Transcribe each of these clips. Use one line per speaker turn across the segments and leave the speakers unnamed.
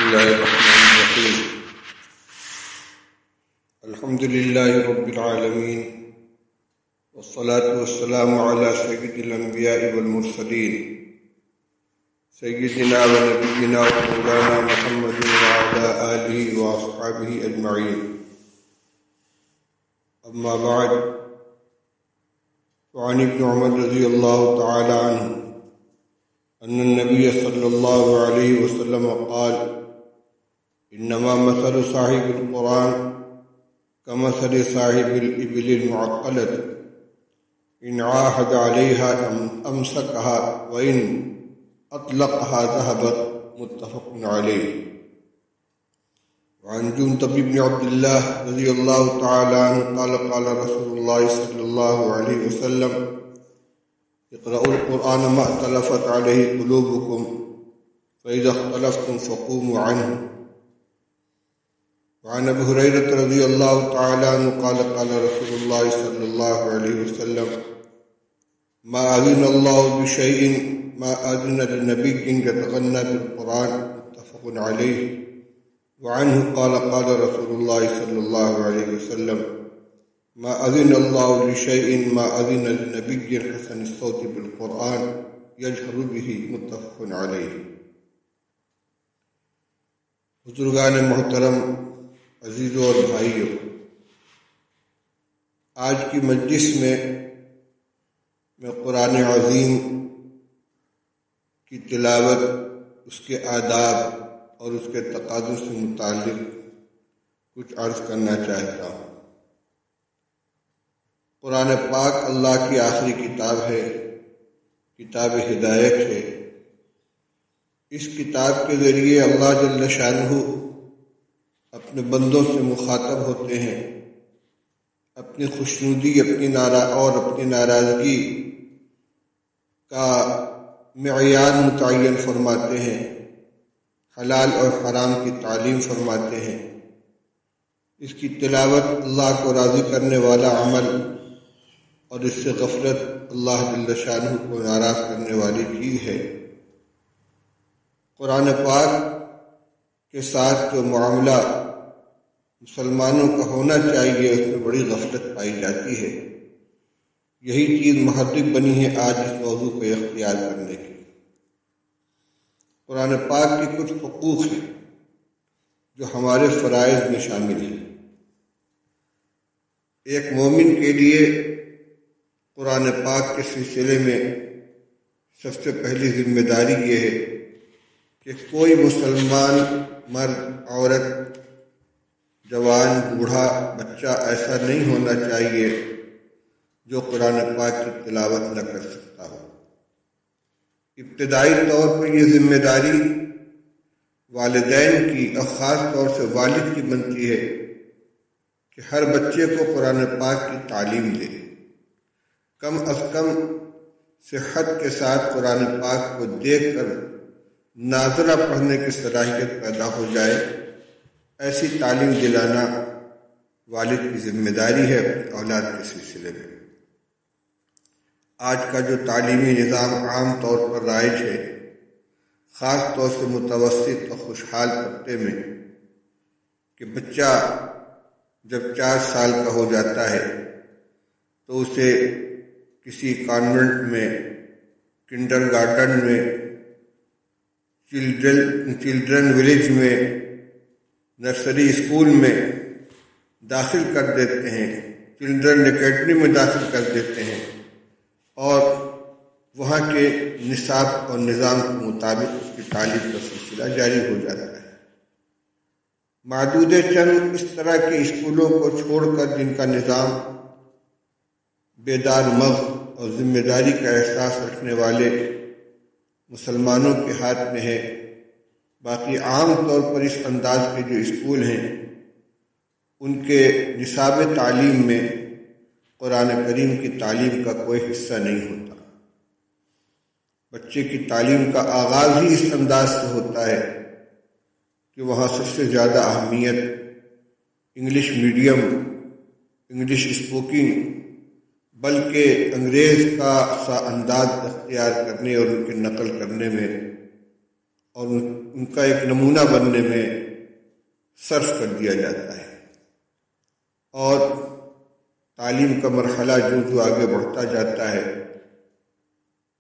الله الرحمن الرحيم. الحمد لله رب العالمين، والصلاة والسلام على سيد الأنبياء والمرسلين سيدنا ونبينا ومولانا محمد وعلى آله وأصحابه أجمعين. أما بعد، وعن ابن عمر رضي الله تعالى عنه أن النبي صلى الله عليه وسلم قال: إنما مثل صاحب القرآن كمثل صاحب الإبل المعقلة، إن عاهد عليها أمسكها وإن أطلقها ذهبت. متفق عليه. وعن جندب بن عبد الله رضي الله تعالى عنه قال: قال رسول الله صلى الله عليه وسلم: اقرأوا القرآن ما اختلفت عليه قلوبكم، فإذا اختلفتم فقوموا عنه. وعن أبي هريرة رضي الله تعالى عنه قال: قال رسول الله صلى الله عليه وسلم: ما أذن الله بشيء ما أذن لنبي يتغنى بالقرآن. متفق عليه. وعنه قال: قال رسول الله صلى الله عليه وسلم: ما أذن الله لشيء ما أذن لنبي حسن الصوت بالقرآن يجهر به. متفق عليه. بزرگان محترم، عزیزوں اور بھائیوں، آج کی مجلس میں قرآن عظیم کی تلاوت، اس کے آداب اور اس کے تقاضوں سے متعلق کچھ عرض کرنا چاہتا ہوں۔ قرآن پاک اللہ کی آخری کتاب ہے، کتاب ہدایت ہے۔ اس کتاب کے ذریعے اللہ جل شانہ اپنے بندوں سے مخاطب ہوتے ہیں، اپنی خوشنودی اپنی ناراضگی کا معیار متعین فرماتے ہیں، حلال اور حرام کی تعلیم فرماتے ہیں۔ اس کی تلاوت اللہ کو راضی کرنے والا عمل اور اس سے غفلت اللہ جل شانہ کو ناراض کرنے والی چیز ہے۔ قرآن پاک کے ساتھ جو معاملہ مسلمانوں کا ہونا چاہیے، اس میں بڑی غفلت پائی جاتی ہے۔ یہی چیز محرک بنی ہے آج اس موضوع کو اختیار کرنے کی۔ قرآن پاک کے کچھ حقوق ہیں جو ہمارے فرائض میں شامل ہیں۔ ایک مومن کے لیے قرآن پاک کے سلسلے میں سب سے پہلی ذمہ داری یہ ہے کہ کوئی مسلمان مرد، عورت، جوان، بوڑھا، بچہ ایسا نہیں ہونا چاہیے جو قرآن پاک کی تلاوت نہ کر سکتا ہو۔ ابتدائی طور پر یہ ذمہ داری والدین کی اور خاص طور سے والد کی بنتی ہے کہ ہر بچے کو قرآن پاک کی تعلیم دے، کم از کم صحت کے ساتھ قرآن پاک کو دیکھ کر ناظرہ پڑھنے کی صلاحیت پیدا ہو جائے، ایسی تعلیم دلانا والد کی ذمہ داری ہے اپنی اولاد کے سلسلے میں۔ آج کا جو تعلیمی نظام عام طور پر رائج ہے، خاص طور سے متوسط اور خوشحال طبقے میں، کہ بچہ جب 4 سال کا ہو جاتا ہے تو اسے کسی کانوینٹ میں، کنڈر گارڈن میں، چلڈرن ولیج میں، نرسری اسکول میں داخل کر دیتے ہیں، چلڈرن اکیڈمی میں داخل کر دیتے ہیں، اور وہاں کے نصاب اور نظام کے مطابق اس کی تعلیم کا سلسلہ جاری ہو جاتا ہے۔ معدود چند اس طرح کے اسکولوں کو چھوڑ کر جن کا نظام بیدار مغز اور ذمہ داری کا احساس رکھنے والے مسلمانوں کے ہاتھ میں ہے، باقی عام طور پر اس انداز کے جو اسکول ہیں ان کے نصاب تعلیم میں قرآن کریم کی تعلیم کا کوئی حصہ نہیں ہوتا۔ بچے کی تعلیم کا آغاز ہی اس انداز سے ہوتا ہے کہ وہاں سب سے زیادہ اہمیت انگلش میڈیم، انگلش اسپوکنگ، بلکہ انگریز کا سا انداز اختیار کرنے اور ان کی نقل کرنے میں اور ان کا ایک نمونہ بننے میں صرف کر دیا جاتا ہے، اور تعلیم کا مرحلہ جو آگے بڑھتا جاتا ہے،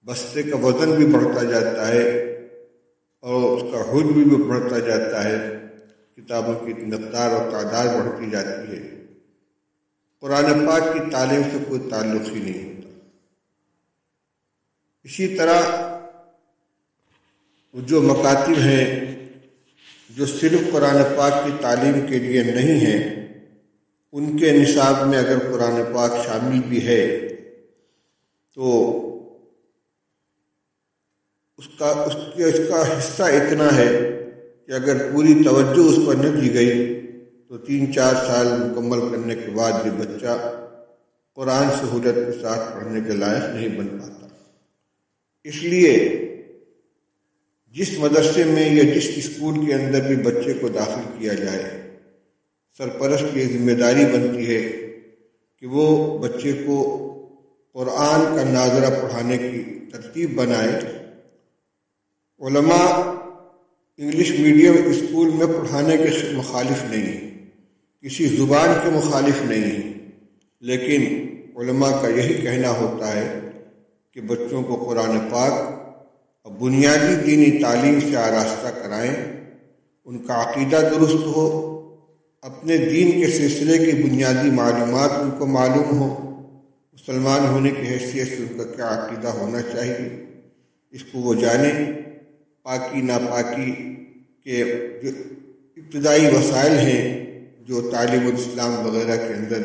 بستے کا وزن بھی بڑھتا جاتا ہے اور اس کا حجم بھی بڑھتا جاتا ہے، کتابوں کی مقدار اور تعداد بڑھتی جاتی ہے، قرآن پاک کی تعلیم سے کوئی تعلق ہی نہیں ہوتا۔ اسی طرح جو مکاتب ہیں جو صرف قرآن پاک کی تعلیم کے لیے نہیں ہیں، ان کے نصاب میں اگر قرآن پاک شامل بھی ہے تو اس کا حصہ اتنا ہے کہ اگر پوری توجہ اس پر نہ دی گئی تو 3-4 سال مکمل کرنے کے بعد یہ بچہ قرآن سہولت کے ساتھ پڑھنے کے لائق نہیں بن پاتا۔ اس لیے جس مدرسے میں یا جس اسکول کے اندر بھی بچے کو داخل کیا جائے، سرپرست کی ذمہ داری بنتی ہے کہ وہ بچے کو قرآن کا ناظرہ پڑھانے کی ترتیب بنائے۔ علماء انگلش میڈیم اسکول میں پڑھانے کے مخالف نہیں ہیں، کسی زبان کے مخالف نہیں ہیں، لیکن علماء کا یہی کہنا ہوتا ہے کہ بچوں کو قرآن پاک اور بنیادی دینی تعلیم سے آراستہ کرائیں، ان کا عقیدہ درست ہو، اپنے دین کے سلسلے کی بنیادی معلومات ان کو معلوم ہو، مسلمان ہونے کی حیثیت سے ان کا کیا عقیدہ ہونا چاہیے، اس کو وہ جانیں۔ پاکی ناپاکی کے جو ابتدائی وسائل ہیں جو تعلیم الاسلام وغیرہ کے اندر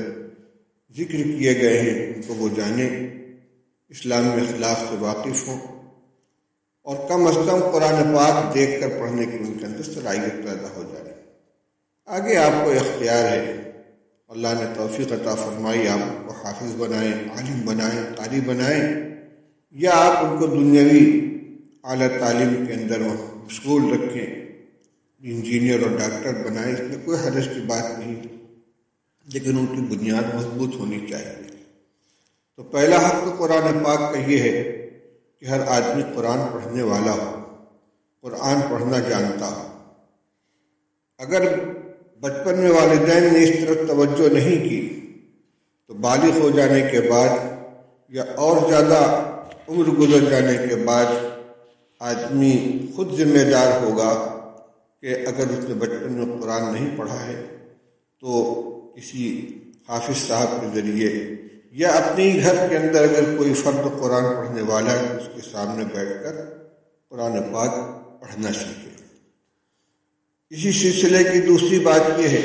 ذکر کیے گئے ہیں، ان کو وہ جانیں، اسلام میں اخلاق سے واقف ہوں، اور کم از کم قرآن پاک دیکھ کر پڑھنے کی ان کے اندر صلاحیت پیدا ہو جائے۔ آگے آپ کو اختیار ہے، اللہ نے توفیق عطا فرمائی، آپ کو حافظ بنائیں، عالم بنائیں، قاری بنائیں، یا آپ ان کو دنیاوی اعلیٰ تعلیم کے اندر مشغول رکھیں، انجینئر اور ڈاکٹر بنائیں، اس میں کوئی حرج کی بات نہیں، لیکن ان کی بنیاد مضبوط ہونی چاہیے۔ تو پہلا حق تو قرآن پاک کا یہ ہے کہ ہر آدمی قرآن پڑھنے والا ہو، قرآن پڑھنا جانتا ہو۔ اگر بچپن میں والدین نے اس طرف توجہ نہیں کی تو بالغ ہو جانے کے بعد یا اور زیادہ عمر گزر جانے کے بعد آدمی خود ذمہ دار ہوگا کہ اگر اس نے بچپن میں قرآن نہیں پڑھا ہے تو کسی حافظ صاحب کے ذریعے یا اپنے گھر کے اندر اگر کوئی فرد قرآن پڑھنے والا ہے اس کے سامنے بیٹھ کر قرآن پاک پڑھنا سیکھے۔ اسی سلسلے کی دوسری بات یہ ہے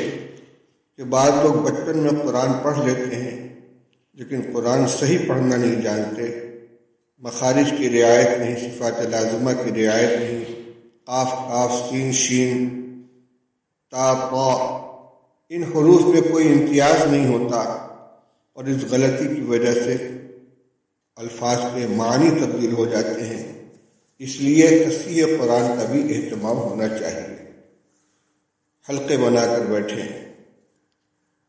کہ بعض لوگ بچپن میں قرآن پڑھ لیتے ہیں لیکن قرآن صحیح پڑھنا نہیں جانتے، مخارج کی رعایت نہیں، صفات لازمہ کی رعایت نہیں، قاف کاف سین شین تا طا ان حروف میں کوئی امتیاز نہیں ہوتا، اور اس غلطی کی وجہ سے الفاظ کے معنی تبدیل ہو جاتے ہیں۔ اس لیے تصحیح قرآن کا بھی اہتمام ہونا چاہیے۔ حلقے بنا کر بیٹھیں،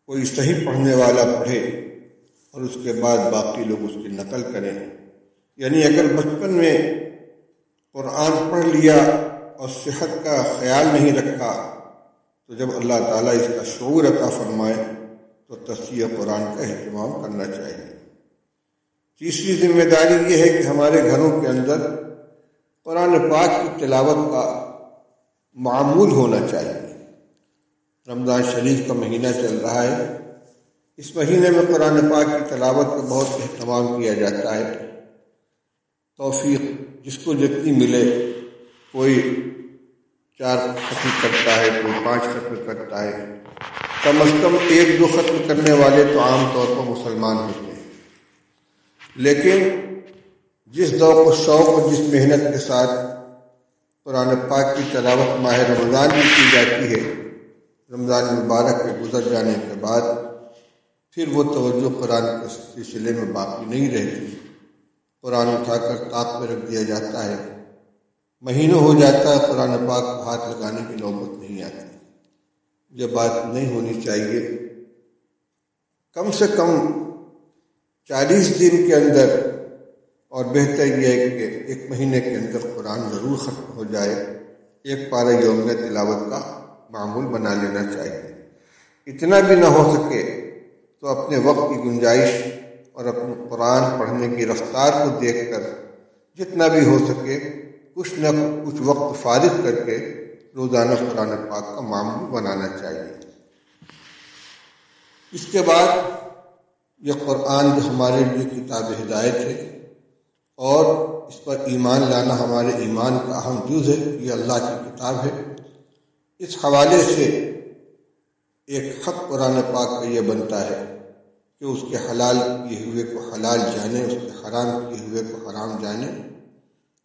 کوئی صحیح پڑھنے والا پڑھے اور اس کے بعد باقی لوگ اس کی نقل کریں۔ یعنی اگر بچپن میں قرآن پڑھ لیا اور صحت کا خیال نہیں رکھا تو جب اللہ تعالیٰ اس کا شعور عطا فرمائے تو تصحیح قرآن کا اہتمام کرنا چاہیے۔ تیسری ذمہ داری یہ ہے کہ ہمارے گھروں کے اندر قرآن پاک کی تلاوت کا معمول ہونا چاہیے۔ رمضان شریف کا مہینہ چل رہا ہے، اس مہینے میں قرآن پاک کی تلاوت کا بہت اہتمام کیا جاتا ہے۔ توفیق جس کو جتنی ملے، کوئی 4 ختم کرتا ہے، کوئی 5 ختم کرتا ہے، کم از کم 1-2 ختم کرنے والے تو عام طور پر مسلمان ہوتے ہیں، لیکن جس ذوق و شوق اور جس محنت کے ساتھ قرآن پاک کی تلاوت ماہ رمضان میں کی جاتی ہے، رمضان مبارک کے گزر جانے کے بعد پھر وہ توجہ قرآن کے سلسلے میں باقی نہیں رہتی، قرآن اٹھا کر طاق پہ رکھ دیا جاتا ہے، مہینوں ہو جاتا ہے، قرآن پاک کو ہاتھ لگانے کی نوبت نہیں آتی۔ یہ بات نہیں ہونی چاہیے۔ کم سے کم 40 دن کے اندر، اور بہتر یہ ہے کہ 1 مہینے کے اندر قرآن ضرور ختم ہو جائے، ایک پارہ یوم میں تلاوت کا معمول بنا لینا چاہیے۔ اتنا بھی نہ ہو سکے تو اپنے وقت کی گنجائش اور اپنے قرآن پڑھنے کی رفتار کو دیکھ کر جتنا بھی ہو سکے کچھ نہ کچھ وقت فارغ کر کے روزانہ قرآن پاک کا معمول بنانا چاہیے۔ اس کے بعد یہ قرآن جو ہمارے لیے کتاب ہدایت ہے اور اس پر ایمان لانا ہمارے ایمان کا اہم جز ہے، یہ اللہ کی کتاب ہے۔ اس حوالے سے ایک حق قرآن پاک کا یہ بنتا ہے کہ اس کے حلال کیے ہوئے کو حلال جانے، اس کے حرام کیے ہوئے کو حرام جانے،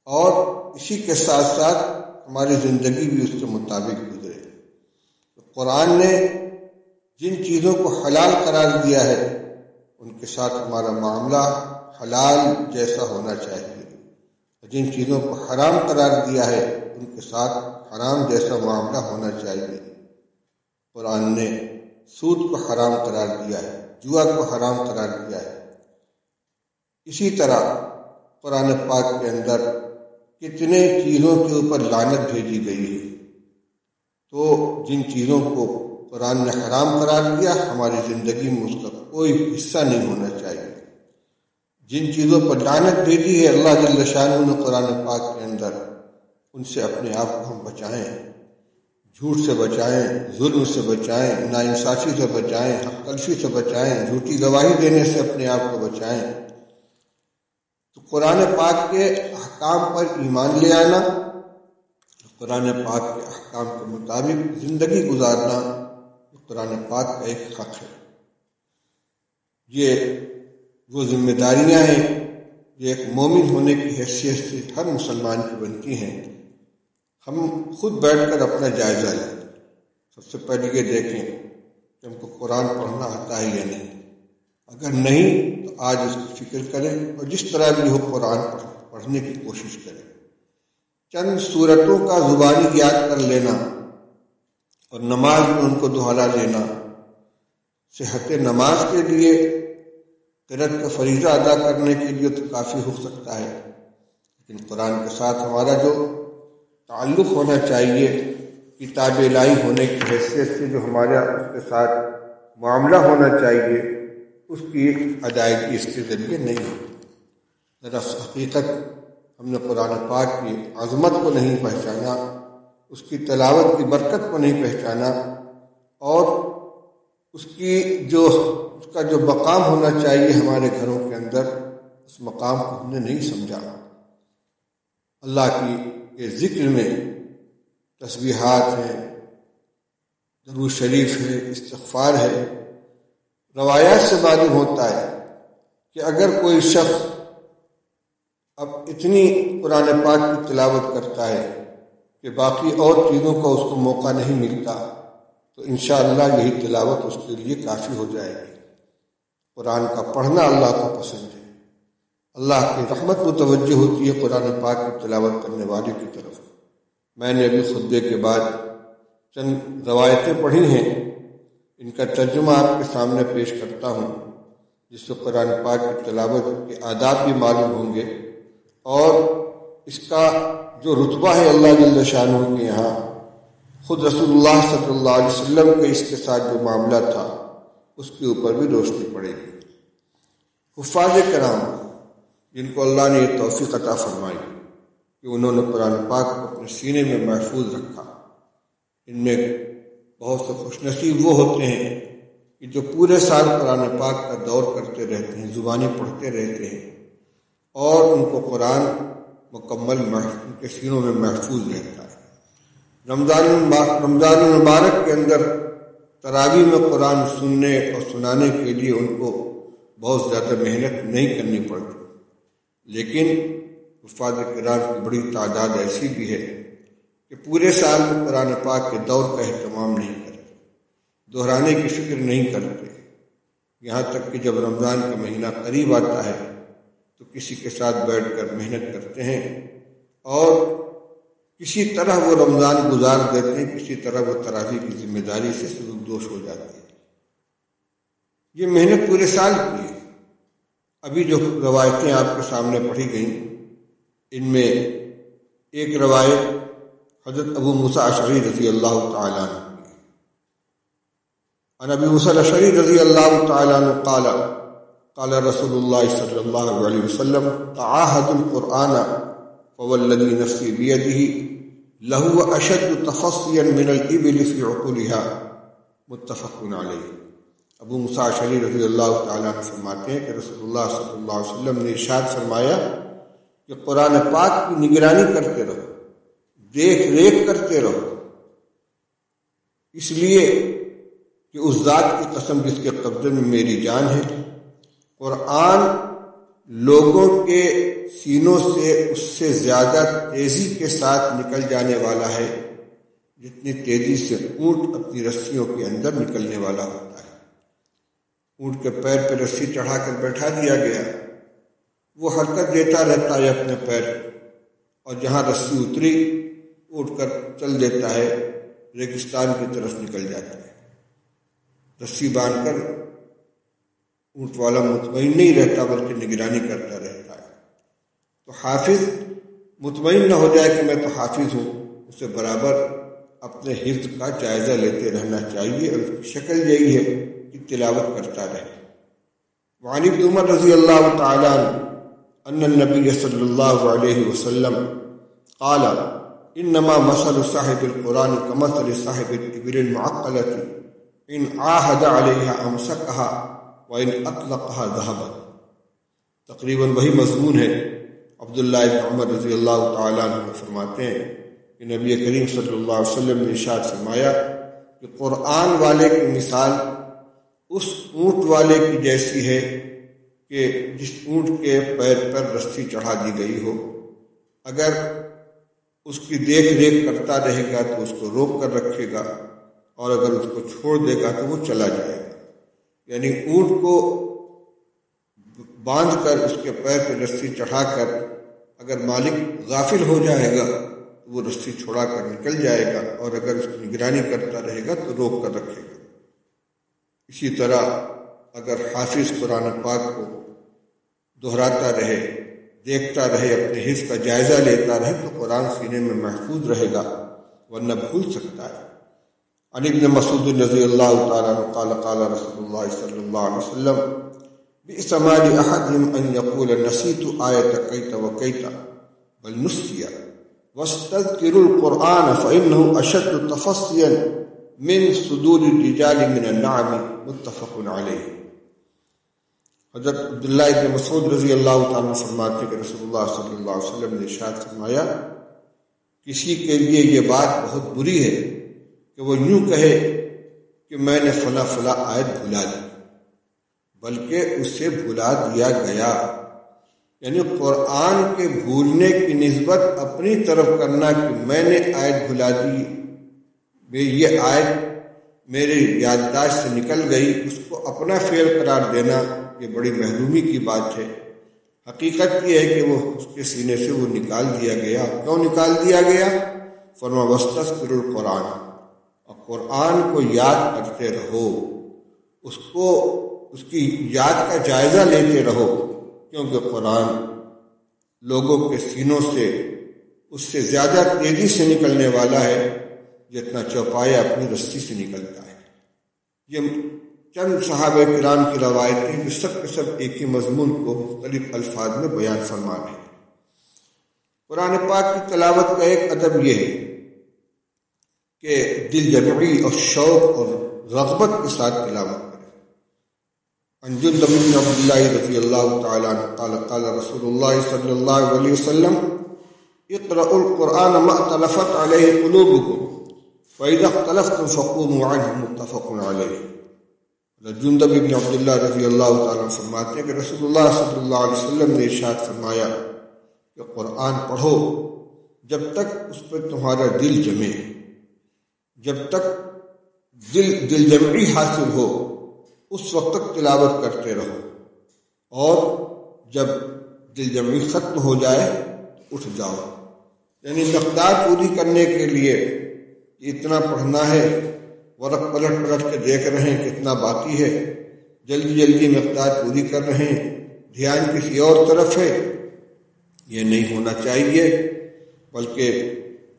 اور اسی کے ساتھ ساتھ ہماری زندگی بھی اس کے مطابق گزرے۔ قرآن نے جن چیزوں کو حلال قرار دیا ہے ان کے ساتھ ہمارا معاملہ حلال جیسا ہونا چاہیے، جن چیزوں کو حرام قرار دیا ہے ان کے ساتھ حرام جیسا معاملہ ہونا چاہیے۔ قرآن نے سود کو حرام قرار دیا ہے، جوا کو حرام قرار دیا ہے۔ اسی طرح قرآن پاک کے اندر کتنے چیزوں کے اوپر لعنت بھیجی گئی ہے، تو جن چیزوں کو قرآن نے حرام قرار دیا ہماری زندگی میں اس کا کوئی حصہ نہیں ہونا چاہیے۔ جن چیزوں پر لعنت بھیجی ہے اللہ جل شانہ نے قرآن پاک کے اندر، ان سے اپنے آپ کو ہم بچائیں، جھوٹ سے بچائیں، ظلم سے بچائیں، ناانصافی سے بچائیں، حق تلفی سے بچائیں، جھوٹی گواہی دینے سے اپنے آپ کو بچائیں۔ تو قرآن پاک کے احکام پر ایمان لے آنا، قرآن پاک کے احکام کے مطابق زندگی گزارنا قرآن پاک کا ایک حق ہے۔ یہ وہ ذمہ داریاں ہیں جو ایک مومن ہونے کی حیثیت سے ہر مسلمان کی بنتی ہیں۔ ہم خود بیٹھ کر اپنا جائزہ لیں، سب سے پہلے یہ دیکھیں کہ ہم کو قرآن پڑھنا آتا ہے یا نہیں۔ اگر نہیں تو آج اس کی فکر کریں اور جس طرح بھی ہو قرآن پڑھنے کی کوشش کریں۔ چند سورتوں کا زبانی یاد کر لینا اور نماز میں ان کو دہرا لینا صحت نماز کے لیے، قرأت کا فریضہ ادا کرنے کے لیے تو کافی ہو سکتا ہے، لیکن قرآن کے ساتھ ہمارا جو تعلق ہونا چاہیے کتاب الہی ہونے کی حیثیت سے، جو ہمارا اس کے ساتھ معاملہ ہونا چاہیے، اس کی ادائیگی اس کے ذریعے نہیں ہوتی۔ دراصل حقیقت ہم نے قرآن پاک کی عظمت کو نہیں پہچانا، اس کی تلاوت کی برکت کو نہیں پہچانا، اور اس کا جو مقام ہونا چاہیے ہمارے گھروں کے اندر، اس مقام کو ہم نے نہیں سمجھا۔ اللہ کے ذکر میں تسبیحات ہیں، درود شریف ہے، استغفار ہے۔ روایات سے معلوم ہوتا ہے کہ اگر کوئی شخص اب اتنی قرآن پاک کی تلاوت کرتا ہے کہ باقی اور چیزوں کا اس کو موقع نہیں ملتا، تو انشاءاللہ یہی تلاوت اس کے لیے کافی ہو جائے گی۔ قرآن کا پڑھنا اللہ کو پسند ہے، اللہ کی رحمت متوجہ ہوتی ہے قرآن پاک کی تلاوت کرنے والے کی طرف۔ میں نے ابھی خطبے کے بعد چند روایتیں پڑھی ہیں، ان کا ترجمہ آپ کے سامنے پیش کرتا ہوں، جس سے قرآن پاک کی تلاوت کے آداب بھی معلوم ہوں گے اور اس کا جو رتبہ ہے اللہ جل شانہ کے یہاں، خود رسول اللہ صلی اللہ علیہ وسلم کے اس کے ساتھ جو معاملہ تھا اس کے اوپر بھی روشنی پڑے گی۔ حفاظ کرام جن کو اللہ نے یہ توفیق عطا فرمائی کہ انہوں نے قرآن پاک کو اپنے سینے میں محفوظ رکھا، ان میں بہت سے خوش نصیب وہ ہوتے ہیں کہ جو پورے سال قرآن پاک کا دور کرتے رہتے ہیں، زبانی پڑھتے رہتے ہیں، اور ان کو قرآن مکمل ان کے سینوں میں محفوظ رہتا ہے۔ رمضان المبارک کے اندر تراویح میں قرآن سننے اور سنانے کے لیے ان کو بہت زیادہ محنت نہیں کرنی پڑتی، لیکن حفاظ کرام کی بڑی تعداد ایسی بھی ہے کہ پورے سال میں قرآن پاک کے دور کا اہتمام نہیں کرتے، دہرانے کی فکر نہیں کرتے، یہاں تک کہ جب رمضان کا مہینہ قریب آتا ہے تو کسی کے ساتھ بیٹھ کر محنت کرتے ہیں اور کسی طرح وہ رمضان گزار دیتے ہیں، کسی طرح وہ تراویح کی ذمہ داری سے سبکدوش ہو جاتے ہیں۔ یہ محنت پورے سال کی ہے۔ ابھی جو روایتیں آپ کے سامنے پڑھی گئیں، ان میں ایک روایت حضرت ابو موسیٰ اشعری رضی اللہ تعالیٰ عنہ عن ابی موسیٰ الاشعری رضی اللہ تعالیٰ عنہ قال قال رسول اللہ صلی اللہ علیہ وسلم تعاہدوا القرآن فوالذی نفسی بیدہ لہو اشد تفصیا من الابل فی عقولها متفق علیہ۔ ابو موسیٰ اشعری رضی اللہ تعالیٰ عنہ فرماتے ہیں کہ رسول اللہ صلی اللہ علیہ وسلم نے ارشاد فرمایا کہ قرآن پاک کی نگرانی کرتے رہو، دیکھ ریکھ کرتے رہو، اس لیے کہ اس ذات کی قسم جس کے قبضے میں میری جان ہے، قرآن لوگوں کے سینوں سے اس سے زیادہ تیزی کے ساتھ نکل جانے والا ہے جتنی تیزی سے اونٹ اپنی رسیوں کے اندر نکلنے والا ہوتا ہے۔ اونٹ کے پیر پہ رسی چڑھا کر بیٹھا دیا گیا، وہ حرکت دیتا رہتا ہے اپنے پیر، اور جہاں رسی اتری اٹھ کر چل دیتا ہے، ریگستان کی طرف نکل جاتا ہے۔ رسی باندھ کر اونٹ والا مطمئن نہیں رہتا بلکہ نگرانی کرتا رہتا ہے۔ تو حافظ مطمئن نہ ہو جائے کہ میں تو حافظ ہوں، اسے برابر اپنے حفظ کا جائزہ لیتے رہنا چاہیے، اور اس کی شکل یہی ہے کہ تلاوت کرتا رہے۔ وعن ابن عمر رضی اللہ تعالی عنہ ان النبی صلی اللہ علیہ وسلم قال انما مثل صاحب القرآن كمثل صاحب الابل المعقلة ان عاہد علیہا امسکها وان اطلقها ذهبت۔ تقریباً وہی مضمون ہے۔ عبداللہ بن عمر رضی اللہ تعالیٰ عنہ فرماتے ہیں کہ نبی کریم صلی اللہ علیہ وسلم نے ارشاد فرمایا کہ قرآن والے کی مثال اس اونٹ والے کی جیسی ہے کہ جس اونٹ کے پیر پر رسی چڑھا دی گئی ہو، اگر اس کی دیکھ ریکھ کرتا رہے گا تو اس کو روک کر رکھے گا، اور اگر اس کو چھوڑ دے گا تو وہ چلا جائے گا۔ یعنی اونٹ کو باندھ کر اس کے پیر پہ رسی چڑھا کر اگر مالک غافل ہو جائے گا تو وہ رسی چھوڑا کر نکل جائے گا، اور اگر اس کی نگرانی کرتا رہے گا تو روک کر رکھے گا۔ اسی طرح اگر حافظ قرآن پاک کو دہراتا رہے، دیکھتا رہے، اپنے حفظ کا جائزہ لیتا رہے تو قرآن سینے میں محفوظ رہے گا، ورنہ بھول سکتا ہے۔ عن ابن مسعود رضی اللہ تعالیٰ عنہ قال قال رسول اللہ صلی اللہ علیہ وسلم بئس ما لأحدهم ان يقول نسيت آية كيت وكيت بل نسي واستذكروا القرآن فإنه أشد تفصيا من صدور الرجال من النعم متفق علیہ۔ حضرت عبداللہ ابن مسعود رضی اللہ تعالیٰ عنہ فرماتے کہ رسول اللہ صلی اللہ علیہ وسلم نے ارشاد فرمایا کسی کے لیے یہ بات بہت بری ہے کہ وہ یوں کہے کہ میں نے فلاں فلاں آیت بھلا دی، بلکہ اسے بھلا دیا گیا۔ یعنی قرآن کے بھولنے کی نسبت اپنی طرف کرنا کہ میں نے آیت بھلا دی، یہ آیت میرے یادداشت سے نکل گئی، اس کو اپنا فعل قرار دینا یہ بڑی محرومی کی بات ہے۔ حقیقت یہ ہے کہ وہ اس کے سینے سے وہ نکال دیا گیا۔ کیوں نکال دیا گیا؟ فرما واستذکروا القرآن، اور قرآن کو یاد کرتے رہو، اس کی یاد کا جائزہ لیتے رہو، کیونکہ قرآن لوگوں کے سینوں سے اس سے زیادہ تیزی سے نکلنے والا ہے جتنا چوپایا اپنی رسی سے نکلتا ہے۔ یہ چند صحابہ کرام کی روایتیں جو سب کے سب ایک ہی مضمون کو مختلف الفاظ میں بیان فرما رہے ہیں۔ قرآن پاک کی تلاوت کا ایک ادب یہ ہے کہ دل جمعی اور شوق اور رغبت کے ساتھ تلاوت کرے۔ عن جندب بن عبد اللہ رضی اللہ تعالیٰ عنہ قال قال رسول اللہ صلی اللہ علیہ وسلم اقرأوا القرآن ما اختلفت علیہ قلوبکم فإذا اختلفتم فقوموا عنہ متفق علیہ۔ جندب بن عبد اللہ رضی اللہ تعالیٰ عنہ فرماتے ہیں کہ رسول اللہ صلی اللہ علیہ وسلم نے ارشاد فرمایا کہ قرآن پڑھو جب تک اس پر تمہارا دل جمے، جب تک دل جمعی حاصل ہو اس وقت تک تلاوت کرتے رہو، اور جب دل جمعی ختم ہو جائے تو اٹھ جاؤ۔ یعنی مقدار پوری کرنے کے لیے اتنا پڑھنا ہے، ورق پلٹ پلٹ کے دیکھ رہے ہیں کتنا باقی ہے، جلدی جلدی مقدار پوری کر رہے ہیں، دھیان کسی اور طرف ہے، یہ نہیں ہونا چاہیے، بلکہ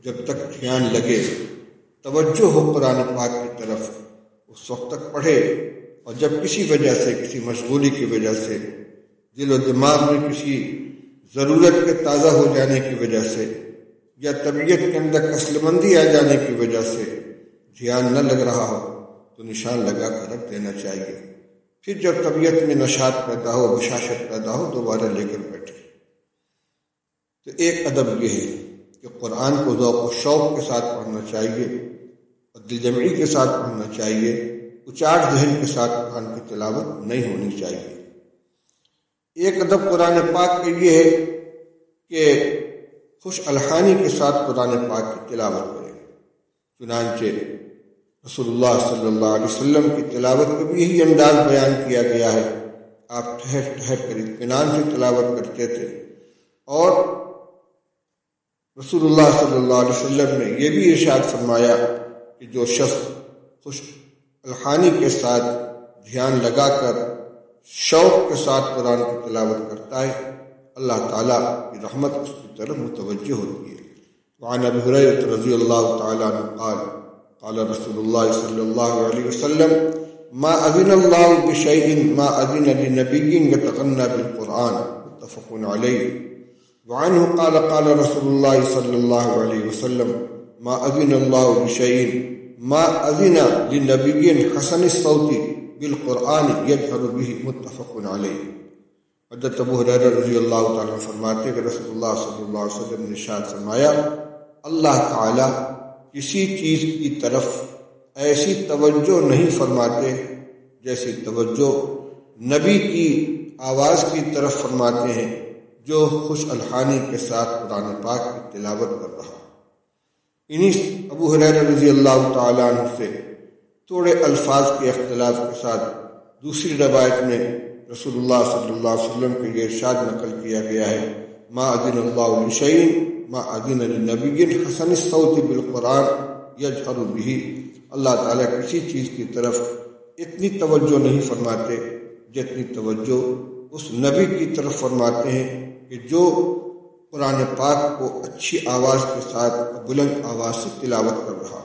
جب تک دھیان لگے، توجہ ہو قرآن پاک کی طرف، اس وقت تک پڑھے، اور جب کسی وجہ سے، کسی مشغولی کی وجہ سے، دل و دماغ میں کسی ضرورت کے تازہ ہو جانے کی وجہ سے، یا طبیعت کے اندر کسل مندی آ جانے کی وجہ سے دھیان نہ لگ رہا ہو تو نشان لگا کر رکھ دینا چاہیے۔ پھر جب طبیعت میں نشاط پیدا ہو، بشاشت پیدا ہو، دوبارہ لے کر بیٹھے۔ تو ایک ادب یہ ہے کہ قرآن کو ذوق و شوق کے ساتھ پڑھنا چاہیے اور دل جمعی کے ساتھ پڑھنا چاہیے، اچاٹ ذہن کے ساتھ قرآن کی تلاوت نہیں ہونی چاہیے۔ ایک ادب قرآن پاک کا یہ ہے کہ خوش الحانی کے ساتھ قرآن پاک کی تلاوت کرے۔ چنانچہ رسول اللہ صلی اللہ علیہ وسلم کی تلاوت کا بھی یہی انداز بیان کیا گیا ہے۔ آپ ٹھہر ٹھہر کر اطمینان سے تلاوت کرتے تھے، اور رسول اللہ صلی اللہ علیہ وسلم نے یہ بھی ارشاد فرمایا کہ جو شخص خوش الحانی کے ساتھ دھیان لگا کر شوق کے ساتھ قرآن کی تلاوت کرتا ہے، اللہ تعالیٰ کی رحمت اس کی طرف متوجہ ہوتی ہے۔ وعن ابی ہریرہ رضی اللہ تعالیٰ عنہ قال قال رسول اللہ صلی اللہ علیہ وسلم ما اذن اللہ بشیء ما اذن لنبی یتغنى بالقرآن متفق علیہ۔ وعنہ قال قال رسول اللہ صلی اللہ علیہ وسلم ما اذن اللہ بشیء ما اذن لنبی حسن الصوت بالقرآن یجہر به متفق علیہ۔ حضرت ابو ہریرہ رضی اللہ تعالیٰ فرماتے کہ رسول اللہ صلی اللہ علیہ وسلم نے ارشاد فرمایا، اللہ تعالیٰ کسی چیز کی طرف ایسی توجہ نہیں فرماتے جیسی توجہ نبی کی آواز کی طرف فرماتے ہیں جو خوش الحانی کے ساتھ قرآن پاک کی تلاوت کر رہا۔ انہی ابو ہریرہ رضی اللہ تعالیٰ عنہ سے تھوڑے الفاظ کے اختلاف کے ساتھ دوسری روایت میں رسول اللہ صلی اللہ علیہ وسلم کے یہ ارشاد نقل کیا گیا ہے، ما اذن اللہ لشیء ما اذن لنبی حسن الصوت بالقرآن یجہر به۔ اللہ تعالیٰ کسی چیز کی طرف اتنی توجہ نہیں فرماتے جتنی توجہ اس نبی کی طرف فرماتے ہیں کہ جو قرآن پاک کو اچھی آواز کے ساتھ بلند آواز سے تلاوت کر رہا۔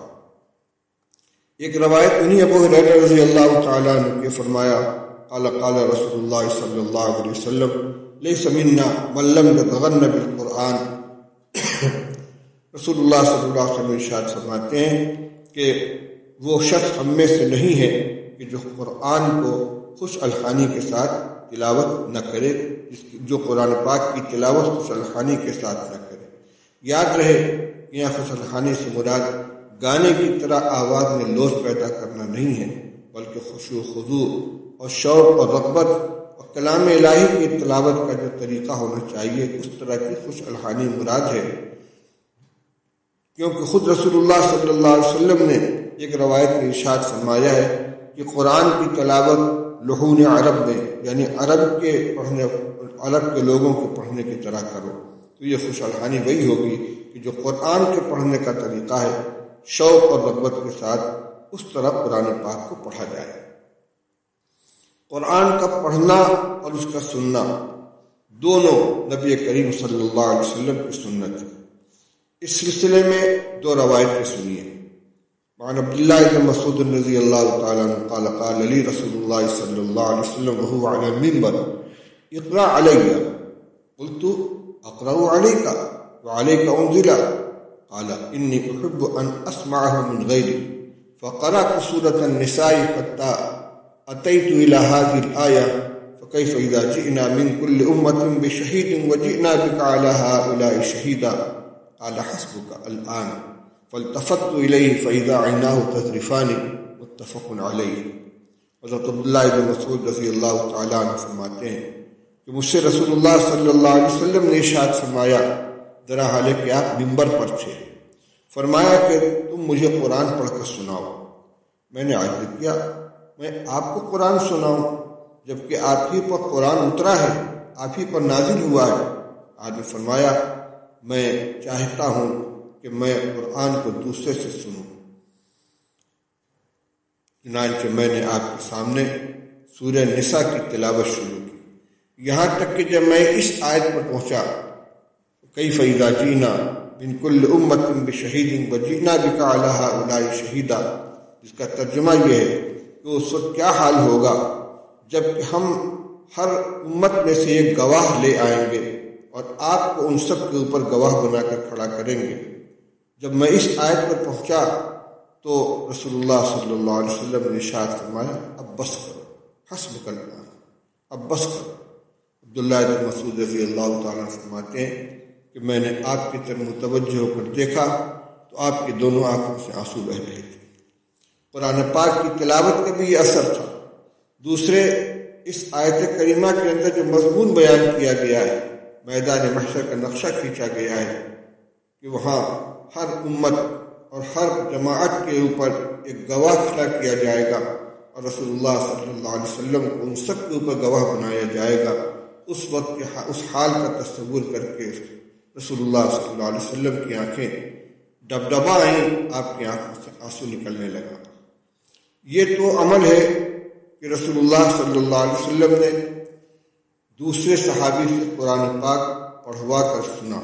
ایک روایت انہی ابو ہریرہ رضی اللہ تعالیٰ عنہ کے فرمایا قال قال رسول اللہ صلی اللہ علیہ وسلم لیس منا من لم یتغن بالقرآن۔ رسول اللہ صلی اللہ علیہ وسلم ارشاد فرماتے ہیں کہ وہ شخص ہم میں سے نہیں ہے کہ جو قرآن کو خوش الحانی کے ساتھ تلاوت نہ کرے، جو قرآن پاک کی تلاوت خوش الحانی کے ساتھ نہ کرے۔ یاد رہے یہاں خوش الحانی سے مراد گانے کی طرح آواز میں لوز پیدا کرنا نہیں ہے، بلکہ خشوع و خضوع اور شوق اور رغبت اور کلام الہی کی تلاوت کا جو طریقہ ہونا چاہیے اس طرح کی خوش الحانی مراد ہے، کیونکہ خود رسول اللہ صلی اللہ علیہ وسلم نے ایک روایت میں ارشاد فرمایا ہے کہ قرآن کی تلاوت لحون عرب میں، یعنی عرب کے لوگوں کے پڑھنے کی طرح کرو۔ تو یہ خوش الحانی وہی ہوگی کہ جو قرآن کے پڑھنے کا طریقہ ہے، شوق اور رغبت کے ساتھ اس طرح قرآن پاک کو پڑھا جائے۔ قرآن کا پڑھنا اور اس کا سننا دونوں نبی کریم صلی اللہ علیہ وسلم کی سنت ہے۔ اس سلسلے میں دو روایتیں سنیے۔ وعن عبداللہ بن مسعود رضی اللہ تعالیٰ عنہ قال قال لی رسول اللہ صلی اللہ علیہ وسلم وهو علی المنبر اقرأ علی قلت اقرأ علیک وعلیک انزل قال انی احب ان اسمعه من غیری فقرأت سورة النساء حتى اتيت الى هذه الآية فكيف اذا جئنا من كل امة بشهيد وجئنا بك على هؤلاء شهيدا قال حسبك الآن فالتفت الیہ فاذا عیناہ تذرفان متفق علیہ۔ حضرت عبداللہ بن مسعود رضی اللہ تعالیٰ عنہ فرماتے ہیں کہ مجھ سے رسول اللہ صلی اللہ علیہ وسلم نے ارشاد فرمایا، ذرا حالے کہ آپ منبر پر تھے، فرمایا کہ تم مجھے قرآن پڑھ کر سناؤ۔ میں نے عرض کیا میں آپ کو قرآن سناؤں جبکہ آپ ہی پر قرآن اترا ہے، آپ ہی پر نازل ہوا ہے۔ آپ نے فرمایا میں چاہتا ہوں کہ میں قرآن کو دوسرے سے سنوں۔ چنانچہ میں نے آپ کے سامنے سورہ نساء کی تلاوت شروع کی، یہاں تک کہ جب میں اس آیت پر پہنچا کیف اذا جئنا من کل امت بشہید وجئنا بک علی ہؤلاء شہیدا، جس کا ترجمہ یہ ہے کہ اس وقت کیا حال ہوگا جب کہ ہم ہر امت میں سے ایک گواہ لے آئیں گے اور آپ کو ان سب کے اوپر گواہ بنا کر کھڑا کریں گے۔ جب میں اس آیت پر پہنچا تو رسول اللہ صلی اللہ علیہ وسلم نے ارشاد فرمایا اب بس کرو، حسبک الآن، اب بس کرو۔ عبداللہ بن مسعود رضی اللہ تعالیٰ فرماتے ہیں کہ میں نے آپ کی طرف متوجہ ہو کر دیکھا تو آپ کی دونوں آنکھوں سے آنسو بہہ رہے تھے۔ قرآن پاک کی تلاوت کا بھی یہ اثر تھا۔ دوسرے، اس آیت کریمہ کے اندر جو مضمون بیان کیا گیا ہے، میدان محشر کا نقشہ کھینچا گیا ہے کہ وہاں ہر امت اور ہر جماعت کے اوپر ایک گواہ کھڑا کیا جائے گا اور رسول اللہ صلی اللہ علیہ وسلم کو ان سب کے اوپر گواہ بنایا جائے گا۔ اس وقت کے اس حال کا تصور کر کے رسول اللہ صلی اللہ علیہ وسلم کی آنکھیں ڈبڈبا آئیں، آپ کی آنکھوں سے آنسو نکلنے لگا۔ یہ تو عمل ہے کہ رسول اللہ صلی اللہ علیہ وسلم نے دوسرے صحابی سے قرآن پاک پڑھوا کر سنا۔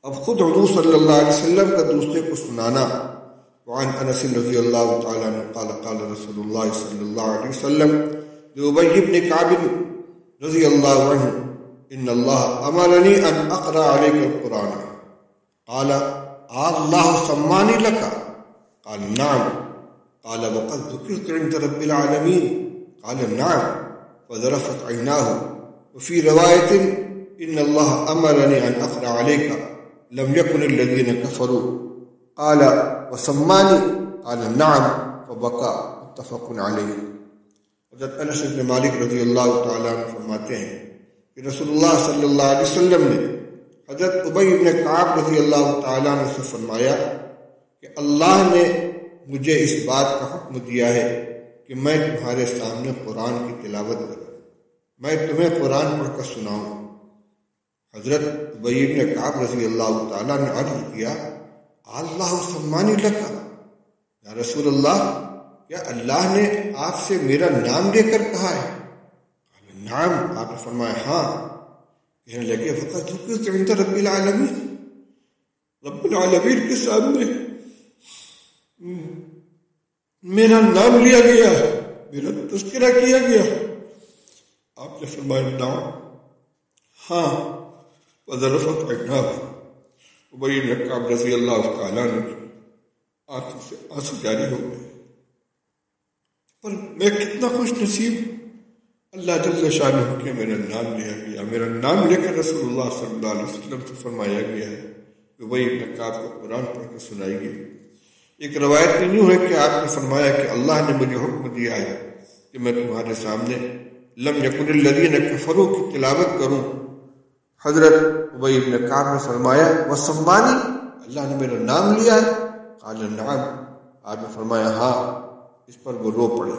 اب خود حضور صلی اللہ علیہ وسلم کا دوسرے کو سنانا۔ وعن انس رضی اللہ تعالیٰ عنہ قال قال رسول اللہ صلی اللہ علیہ وسلم لأبی بن کعب رضی اللہ عنہ ان اللہ امرنی ان اقرأ علیک القرآن قال اللہ سمانی لک قال نعم قال وقد ذکرت عند رب العالمین قال نعم فذرفت عیناہ وفی روایت ان اللہ امرنی ان اقرأ علیک لم یکن الذین کفروا قال وسمانی قال نعم فبکا متفق علیہ۔ حضرت انس بن مالک رضی اللہ تعالیٰ عنہ فرماتے ہیں کہ رسول اللہ صلی اللہ علیہ وسلم نے حضرت ابی بن کعب رضی اللہ تعالیٰ عنہ سے فرمایا کہ اللہ نے مجھے اس بات کا حکم دیا ہے کہ میں تمہارے سامنے قرآن کی تلاوت کروں، میں تمہیں قرآن پڑھ کر سناؤں۔ حضرت ابی بن کعب رضی اللہ تعالیٰ نے عرض کیا اللہ سمانی لکا، یا رسول اللہ کیا اللہ نے آپ سے میرا نام لے کر کہا ہے؟ نعم، آپ نے فرمایا ہاں۔ کہنے لگے فقط ذکرت عند رب العالمین، رب العالمین کے سامنے میرا نام لیا گیا، میرا تذکرہ کیا گیا۔ آپ نے فرمایا نعم، ہاں۔ وذرفت عیناہ، ابی بن کعب رضی اللہ تعالیٰ عنہ کی آنکھوں سے آنسو جاری ہو گئے۔ پر میں کتنا خوش نصیب، اللہ جل شانہ کہ میرا نام لیا گیا، میرا نام لے کر رسول اللہ صلی اللہ علیہ وسلم سے فرمایا گیا ہے کہ ابی بن کعب کو قرآن پڑھ کر سنائیے۔ ایک روایت میں یوں ہے کہ آپ نے فرمایا کہ اللہ نے مجھے حکم دیا ہے کہ میں تمہارے سامنے لم یکن الذین کفروا کی تلاوت کروں۔ حضرت ابی بن کعب نے فرمایا وسمانی، اللہ نے میرا نام لیا ہے؟ قال نعم، آپ نے فرمایا ہاں۔ اس پر وہ رو پڑے۔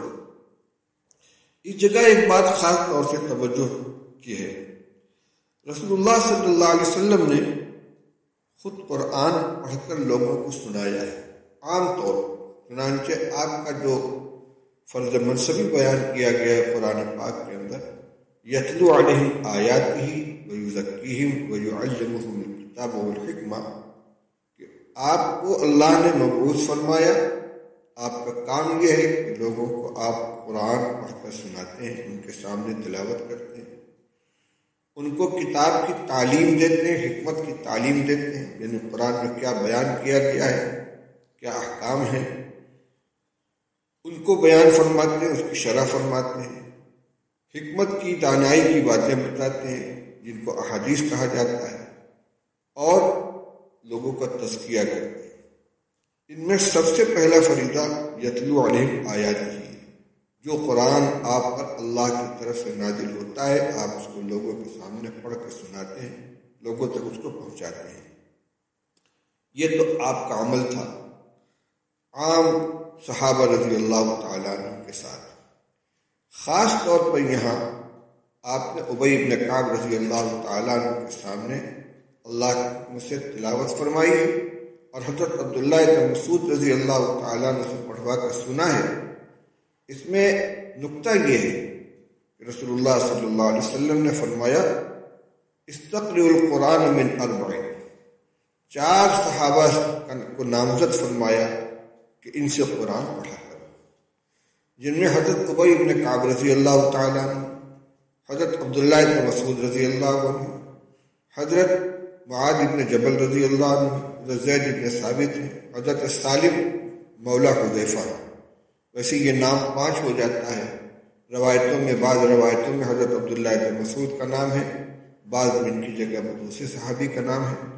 اس جگہ ایک بات خاص طور سے توجہ کی ہے، رسول اللہ صلی اللہ علیہ وسلم نے خود قرآن پڑھ کر لوگوں کو سنایا ہے عام طور پر، چنانچہ آپ کا جو فرض منصبی بیان کیا گیا ہے قرآن پاک کے اندر، یتلو علیہم آیاتہ ویزکیہم ویعلمہم الکتاب والحکمہ، کہ آپ کو اللہ نے مبعوث فرمایا، آپ کا کام یہ ہے کہ لوگوں کو آپ قرآن پڑھ کر سناتے ہیں، ان کے سامنے تلاوت کرتے ہیں، ان کو کتاب کی تعلیم دیتے ہیں، حکمت کی تعلیم دیتے ہیں، یعنی قرآن میں کیا بیان کیا گیا ہے، کیا احکام ہیں، ان کو بیان فرماتے ہیں، اس کی شرح فرماتے ہیں، حکمت کی دانائی کی باتیں بتاتے ہیں جن کو احادیث کہا جاتا ہے، اور لوگوں کا تزکیہ کرتے ہیں۔ ان میں سب سے پہلا فریضہ یتلو علیہم آیاتہ، جو قرآن آپ پر اللہ کی طرف سے نازل ہوتا ہے آپ اس کو لوگوں کے سامنے پڑھ کر سناتے ہیں، لوگوں تک اس کو پہنچاتے ہیں۔ یہ تو آپ کا عمل تھا عام صحابہ رضی اللہ تعالیٰ عنہ کے ساتھ۔ خاص طور پر یہاں آپ نے ابی بن کعب رضی اللہ تعالیٰ عنہ کے سامنے اللہ کے حکم سے تلاوت فرمائی ہے، اور حضرت عبداللہ بن مسعود رضی اللہ تعالیٰ عنہ سے پڑھوا کر سنا ہے۔ اس میں نقطہ یہ ہے کہ رسول اللہ صلی اللہ علیہ وسلم نے فرمایا استقرئوا القرآن من اربع، 4 صحابہ کو نامزد فرمایا کہ ان سے قرآن پڑھا کرو، جن میں حضرت ابی بن کعب رضی اللہ تعالیٰ عنہ، حضرت عبداللہ بن مسعود رضی اللہ عنہ، حضرت معاذ بن جبل رضی اللہ عنہ، حضرت زید بن ثابت، حضرت سالم مولا حذیفہ۔ ویسے یہ نام 5 ہو جاتا ہے روایتوں میں، بعض روایتوں میں حضرت عبداللہ بن مسعود کا نام ہے، بعض میں ان کی جگہ پر دوسرے صحابی کا نام ہے۔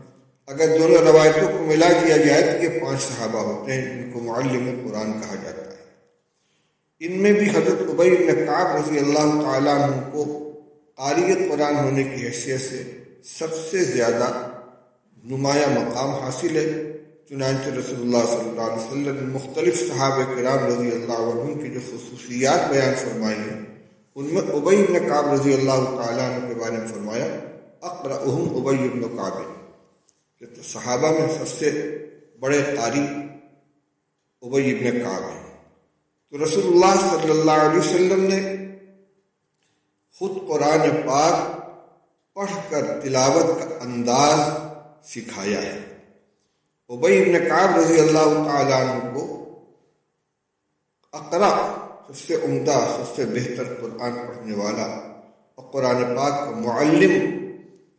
اگر دونوں روایتوں کو ملا دیا جائے تو یہ 5 صحابہ ہوتے ہیں جن کو معلم قرآن کہا جاتا ہے۔ ان میں بھی حضرت ابی بن کعب رضی اللہ تعالیٰ عنہ کو قاری قرآن ہونے کی حیثیت سے سب سے زیادہ نمایاں مقام حاصل ہے۔ چنانچہ رسول اللہ صلی اللہ علیہ وسلم نے مختلف صحابہ کرام رضی اللہ عنہ کی جو خصوصیات بیان فرمائی ہیں، ان میں ابی بن کعب رضی اللہ تعالیٰ عنہ کے بارے میں فرمایا اقرأہم ابی بن کعب، کہ صحابہ میں سب سے بڑے قاری ابی بن کعب ہیں۔ تو رسول اللہ صلی اللہ علیہ وسلم نے خود قرآن پاک پڑھ کر تلاوت کا انداز سکھایا ہے۔ ابی بن کعب رضی اللہ تعالیٰ عنہ کو اقرا، سب سے عمدہ، سب سے بہتر قرآن پڑھنے والا اور قرآن پاک کا معلم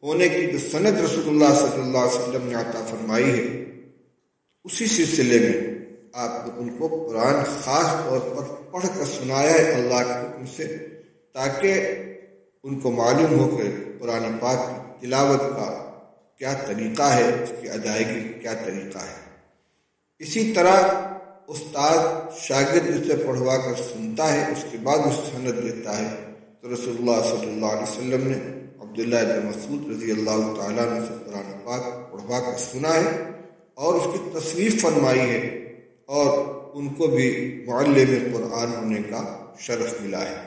ہونے کی جو سند رسول اللہ صلی اللہ علیہ وسلم نے عطا فرمائی ہے، اسی سلسلے میں آپ نے ان کو قرآن خاص طور پر پڑھ کر سنایا ہے اللہ کے حکم سے، تاکہ ان کو معلوم ہو کہ قرآن پاک کی تلاوت کا کیا طریقہ ہے، اس کی ادائیگی کیا طریقہ ہے۔ اسی طرح استاد شاگرد سے پڑھوا کر سنتا ہے، اس کے بعد اس سند دیتا ہے۔ تو رسول اللہ صلی اللہ علیہ وسلم نے عبداللہ بن مسعود رضی اللہ تعالیٰ عنہ سے قرآن پاک پڑھوا کر سنا ہے اور اس کی تصریف فرمائی ہے، اور ان کو بھی معلم قرآن ہونے کا شرف ملا ہے۔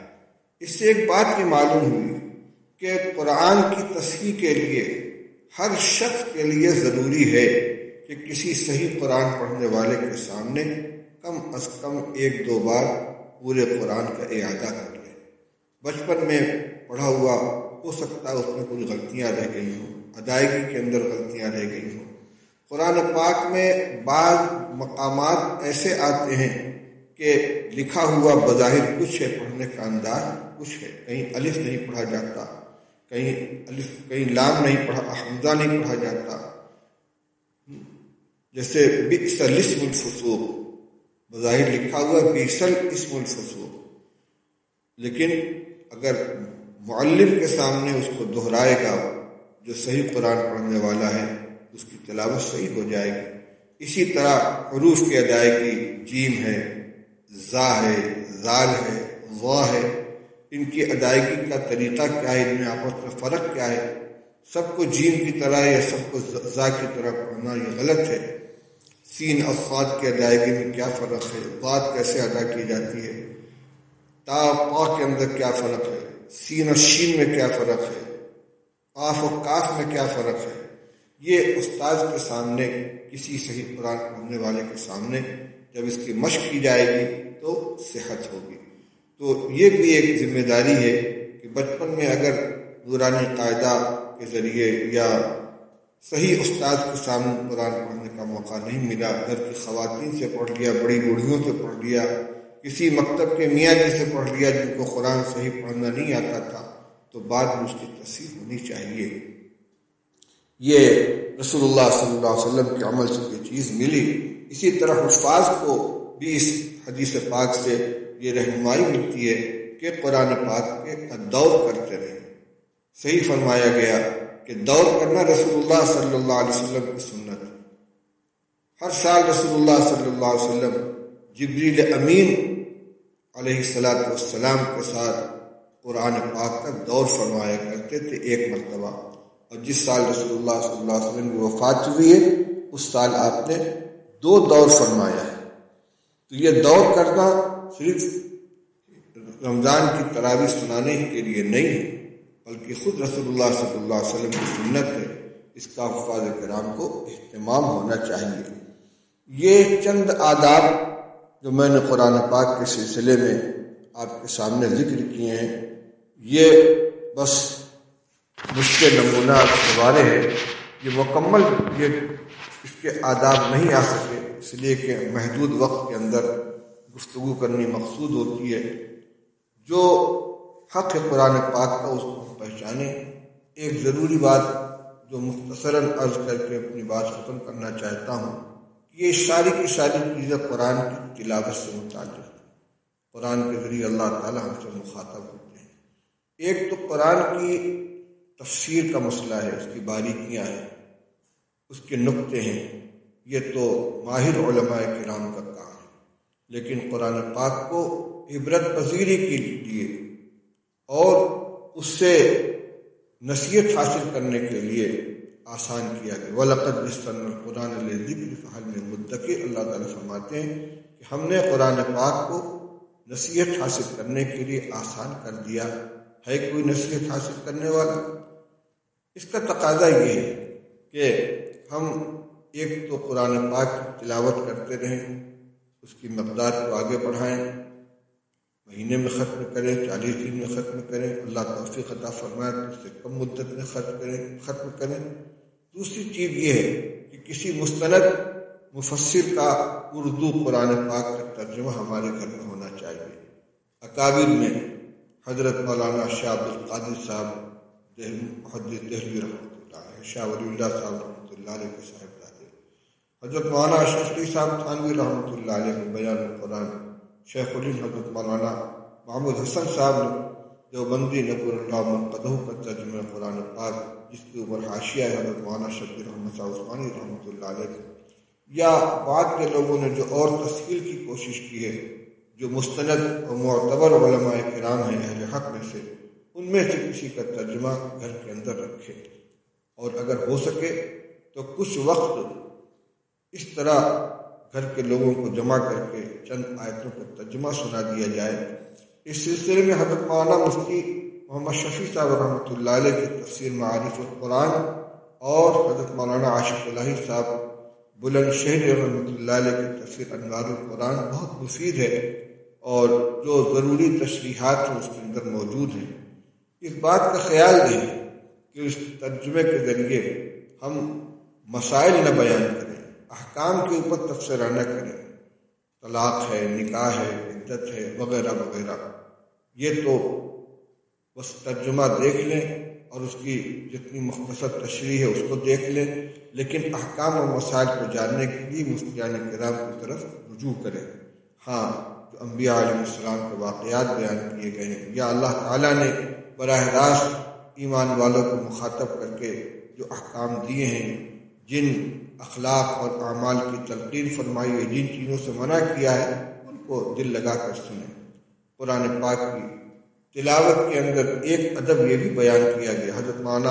اس سے ایک بات یہ معلوم ہوئی کہ قرآن کی تصحیح کے لیے ہر شخص کے لیے ضروری ہے کہ کسی صحیح قرآن پڑھنے والے کے سامنے کم از کم 1-2 بار پورے قرآن کا اعادہ کر لے۔ بچپن میں پڑھا ہوا ہو سکتا ہے اس میں کچھ غلطیاں رہ گئی ہوں، ادائیگی کے اندر غلطیاں رہ گئی ہوں۔ قرآن پاک میں بعض مقامات ایسے آتے ہیں کہ لکھا ہوا بظاہر کچھ ہے، پڑھنے کا انداز کچھ ہے، کہیں الف نہیں پڑھا جاتا، کہیں لام نہیں پڑھا، حمزہ نہیں پڑھا جاتا، جیسے بئس الاسم الفسوق، بظاہر لکھا ہوا بئس الاسم الفسوق، لیکن اگر معلم کے سامنے اس کو دہرائے گا جو صحیح قرآن پڑھنے والا ہے، اس کی تلاوت صحیح ہو جائے گی۔ اسی طرح حروف کی ادائیگی، جیم ہے، زا ہے، زال ہے، وا ہے، ان کی ادائیگی کا طریقہ کیا ہے، ان میں آپس میں فرق کیا ہے؟ سب کو جیم کی طرح یا سب کو زا کی طرح پڑھنا یہ غلط ہے۔ سین اور صاد کی ادائیگی میں کیا فرق ہے؟ ضاد کیسے ادا کی جاتی ہے؟ تا قا کے اندر کیا فرق ہے؟ سین اور شین میں کیا فرق ہے؟ قاف اور کاف میں کیا فرق ہے؟ یہ استاد کے سامنے، کسی صحیح قرآن پڑھنے والے کے سامنے جب اس کی مشق کی جائے گی تو صحت ہوگی۔ تو یہ بھی ایک ذمہ داری ہے کہ بچپن میں اگر نورانی قاعدہ کے ذریعے یا صحیح استاد کے سامنے قرآن پڑھنے کا موقع نہیں ملا، گھر کی خواتین سے پڑھ لیا، بڑی بوڑھیوں سے پڑھ لیا، کسی مکتب کے میاں جی سے پڑھ لیا جن کو قرآن صحیح پڑھنا نہیں آتا تھا، تو بعد میں اس کی تصحیح ہونی چاہیے۔ یہ رسول اللہ صلی اللہ علیہ وسلم کے عمل سے یہ چیز ملی۔ اسی طرح حفاظ کو بھی اس حدیث پاک سے یہ رہنمائی ملتی ہے کہ قرآن پاک کے دور کرتے رہیں۔ صحیح فرمایا گیا کہ دور کرنا رسول اللہ صلی اللہ علیہ وسلم کی سنت ہے۔ ہر سال رسول اللہ صلی اللہ علیہ وسلم جبریل امین علیہ السلام کے ساتھ قرآن پاک کا دور فرمایا کرتے تھے 1 مرتبہ، اور جس سال رسول اللہ صلی اللہ علیہ وسلم کی وفات ہوئی ہے اس سال آپ نے 2 دور فرمایا ہے۔ تو یہ دور کرنا صرف رمضان کی تراویح سنانے ہی کے لیے نہیں ہے، بلکہ خود رسول اللہ صلی اللہ علیہ وسلم کی سنت ہے، اس کا حفاظ کرام کو اہتمام ہونا چاہیے۔ یہ چند آداب جو میں نے قرآن پاک کے سلسلے میں آپ کے سامنے ذکر کیے ہیں، یہ بس مجھ کے نمونہ دوبارے ہے، یہ مکمل یہ اس کے آداب نہیں آ سکے، اس لیے کہ محدود وقت کے اندر گفتگو کرنی مقصود ہوتی ہے۔ جو حق قرآن پاک کا اس کو پہچانیں۔ ایک ضروری بات جو مختصراً عرض کر کے اپنی بات ختم کرنا چاہتا ہوں کہ یہ ساری کی ساری چیزیں قرآن کی تلاوت سے متعلق ہیں۔ قرآن کے ذریعے اللہ تعالیٰ ہم سے مخاطب ہوتے ہیں۔ ایک تو قرآن کی تفسیر کا مسئلہ ہے، اس کی باریکیاں ہیں، اس کے نقطے ہیں، یہ تو ماہر علماء کرام کا کام ہے۔ لیکن قرآن پاک کو عبرت پذیری کے لیے اور اس سے نصیحت حاصل کرنے کے لیے آسان کیا گیا۔ وَلَقَدْ يَسَّرْنَا الْقُرْآنَ لِلذِّكْرِ فَهَلْ مِن مُدَّكِرٍ۔ اللہ تعالیٰ فرماتے ہیں کہ ہم نے قرآن پاک کو نصیحت حاصل کرنے کے لیے آسان کر دیا۔ ہے کوئی نصیحت حاصل کرنے والا؟ اس کا تقاضا یہ ہے کہ ہم ایک تو قرآن پاک کی تلاوت کرتے رہیں، اس کی مقدار کو آگے بڑھائیں، مہینے میں ختم کریں، 40 دن میں ختم کریں، اللہ توفیق عطا فرمائے تو اس سے کم مدت میں ختم کریں۔ دوسری چیز یہ ہے کہ کسی مستند مفسر کا اردو قرآن پاک کا ترجمہ ہمارے گھر میں ہونا چاہیے۔ اکابر میں حضرت مولانا شاہ عبد القادر صاحب محدث دہلوی رحمۃ اللہ علیہ، شاہ ولی اللہ صاحب رحمۃ اللہ علیہ کے صاحبزادے، حضرت مولانا اشرف علی صاحب تھانوی رحمۃ اللہ علیہ کے بیان القرآن، شیخ الہند حضرت مولانا محمود حسن صاحب دیوبندی نقل اللہ مرقدہ کا ترجمہ قرآن پاک، جس کے اوپر حاشیہ ہے حضرت مولانا شبیر احمد صاحب عثمانی رحمۃ اللہ علیہ، یا بعد کے لوگوں نے جو اور تفصیل کی کوشش کی ہے، جو مستند و معتبر علماء کرام ہیں اہل حق میں سے، ان میں سے کسی کا ترجمہ گھر کے اندر رکھے، اور اگر ہو سکے تو کچھ وقت اس طرح گھر کے لوگوں کو جمع کر کے چند آیتوں کا ترجمہ سنا دیا جائے۔ اس سلسلے میں حضرت مولانا مفتی محمد شفیع صاحب رحمۃ اللہ علیہ کی تفسیر معارف القرآن اور حضرت مولانا عاشق الہی صاحب بلند شہر رحمۃ اللہ علیہ کی تفسیر انوار القرآن بہت مفید ہے، اور جو ضروری تشریحات ہیں اس کے اندر موجود ہیں۔ اس بات کا خیال رہے کہ اس ترجمے کے ذریعے ہم مسائل نہ بیان کریں، احکام کے اوپر تبصرہ نہ کریں، طلاق ہے، نکاح ہے، عدت ہے، وغیرہ وغیرہ، یہ تو بس ترجمہ دیکھ لیں اور اس کی جتنی مختصر تشریح ہے اس کو دیکھ لیں، لیکن احکام و مسائل کو جاننے کے لیے مفتیان کرام کی طرف رجوع کریں۔ ہاں، جو انبیاء علیہ السلام کے واقعات بیان کیے گئے ہیں، یا اللہ تعالیٰ نے براہ راست ایمان والوں کو مخاطب کر کے جو احکام دیے ہیں، جن اخلاق اور اعمال کی تلقین فرمائی ہے، جن چیزوں سے منع کیا ہے، ان کو دل لگا کر سنیں۔ قرآن پاک کی تلاوت کے اندر ایک ادب یہ بھی بیان کیا گیا، حضرت مولانا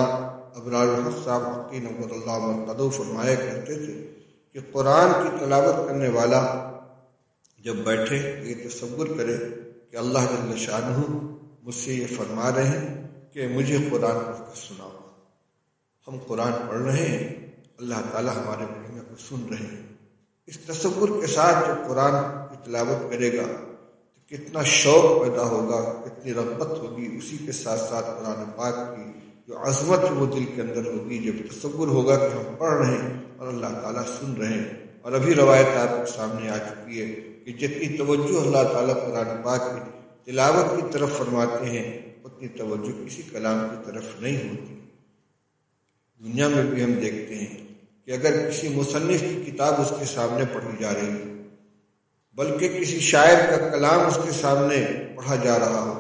ابرار الحق صاحب حقی نور اللہ مرقدہ فرمایا کرتے تھے کہ قرآن کی تلاوت کرنے والا جب بیٹھے تو یہ تصور کرے کہ اللہ جل شانہ مجھ سے یہ فرما رہے ہیں کہ مجھے قرآن پڑھ کر سناؤ۔ ہم قرآن پڑھ رہے ہیں، اللہ تعالیٰ ہمارے پڑھنے کو سن رہے ہیں۔ اس تصور کے ساتھ جو قرآن کی تلاوت کرے گا تو کتنا شوق پیدا ہوگا، کتنی رغبت ہوگی، اسی کے ساتھ ساتھ قرآن پاک کی جو عظمت وہ دل کے اندر ہوگی، جب تصور ہوگا کہ ہم پڑھ رہے ہیں اور اللہ تعالیٰ سن رہے ہیں۔ اور ابھی روایت آپ کے سامنے آ چکی ہے کہ جتنی توجہ اللہ تعالیٰ قرآن پاک کی تلاوت کی طرف فرماتے ہیں، اتنی توجہ کسی کلام کی طرف نہیں ہوتی۔ دنیا میں بھی ہم دیکھتے ہیں کہ اگر کسی مصنف کی کتاب اس کے سامنے پڑھی جا رہی ہے، بلکہ کسی شاعر کا کلام اس کے سامنے پڑھا جا رہا ہو،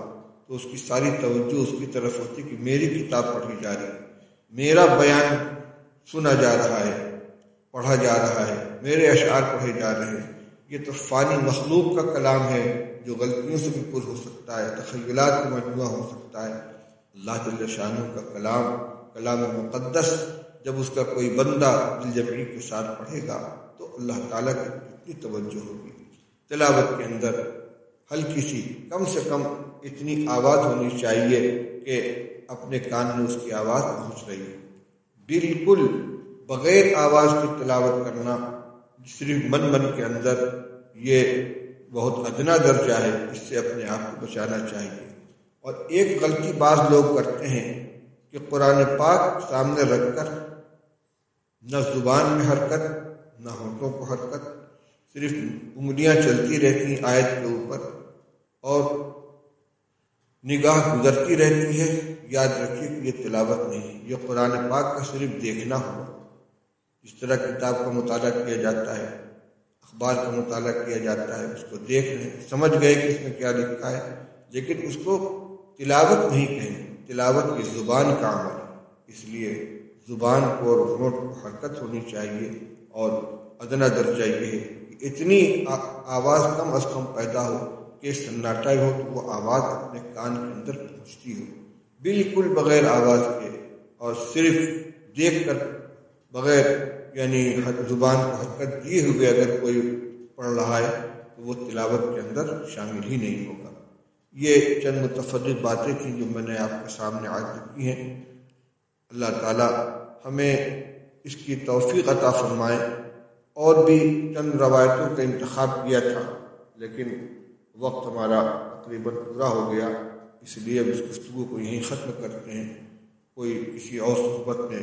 تو اس کی ساری توجہ اس کی طرف ہوتی کہ میری کتاب پڑھی جا رہی ہے، میرا بیان سنا جا رہا ہے، پڑھا جا رہا ہے، میرے اشعار پڑھے جا رہے ہیں۔ یہ تو فانی مخلوق کا کلام ہے جو غلطیوں سے بھی پر ہو سکتا ہے، تخیلات کا مجموعہ ہو سکتا ہے۔ اللہ جل شانہ کا کلام مقدس جب اس کا کوئی بندہ دل جمعی کے ساتھ پڑھے گا تو اللہ تعالیٰ کی کتنی توجہ ہوگی۔ تلاوت کے اندر ہلکی سی، کم سے کم اتنی آواز ہونی چاہیے کہ اپنے کان میں اس کی آواز پہنچ رہی ہے۔ بالکل بغیر آواز کی تلاوت کرنا صرف من کے اندر، یہ بہت ادنا درجہ ہے، اس سے اپنے آپ کو بچانا چاہیے۔ اور ایک غلطی بعض لوگ کرتے ہیں کہ قرآن پاک سامنے رکھ کر نہ زبان میں حرکت نہ ہونٹوں کو حرکت، صرف انگلیاں چلتی رہتی ہیں آیت کے اوپر اور نگاہ گزرتی رہتی ہے۔ یاد رکھیے کہ یہ تلاوت نہیں، یہ قرآن پاک کا صرف دیکھنا ہوا۔ جس طرح کتاب کا مطالعہ کیا جاتا ہے، اخبار کا مطالعہ کیا جاتا ہے، اس کو دیکھ رہے ہیں، سمجھ گئے کہ اس میں کیا لکھا ہے، لیکن اس کو تلاوت نہیں کہیں گے۔ تلاوت کی زبان کا عمل ہے، اس لیے زبان کو اور ہونٹ کو حرکت ہونی چاہیے، اور ادنا درجہ یہ ہے کہ اتنی آواز کم از کم پیدا ہو کہ سناٹا ہو تو وہ آواز اپنے کان کے اندر پہنچتی ہو، بالکل بغیر آواز کے، اور صرف دیکھ کر بغیر یعنی زبان کو حرکت دیے ہوئے اگر کوئی پڑھ رہا ہے تو وہ تلاوت کے اندر شامل ہی نہیں ہوگا۔ یہ چند متفرق باتیں تھیں جو میں نے آپ کے سامنے عرض کی ہیں۔ اللہ تعالیٰ ہمیں اس کی توفیق عطا فرمائے۔ اور بھی چند روایتوں کا انتخاب کیا تھا، لیکن وقت ہمارا تقریباً پورا ہو گیا، اس لیے اب اس گفتگو کو یہیں ختم کرتے ہیں۔ کوئی کسی اور صحبت میں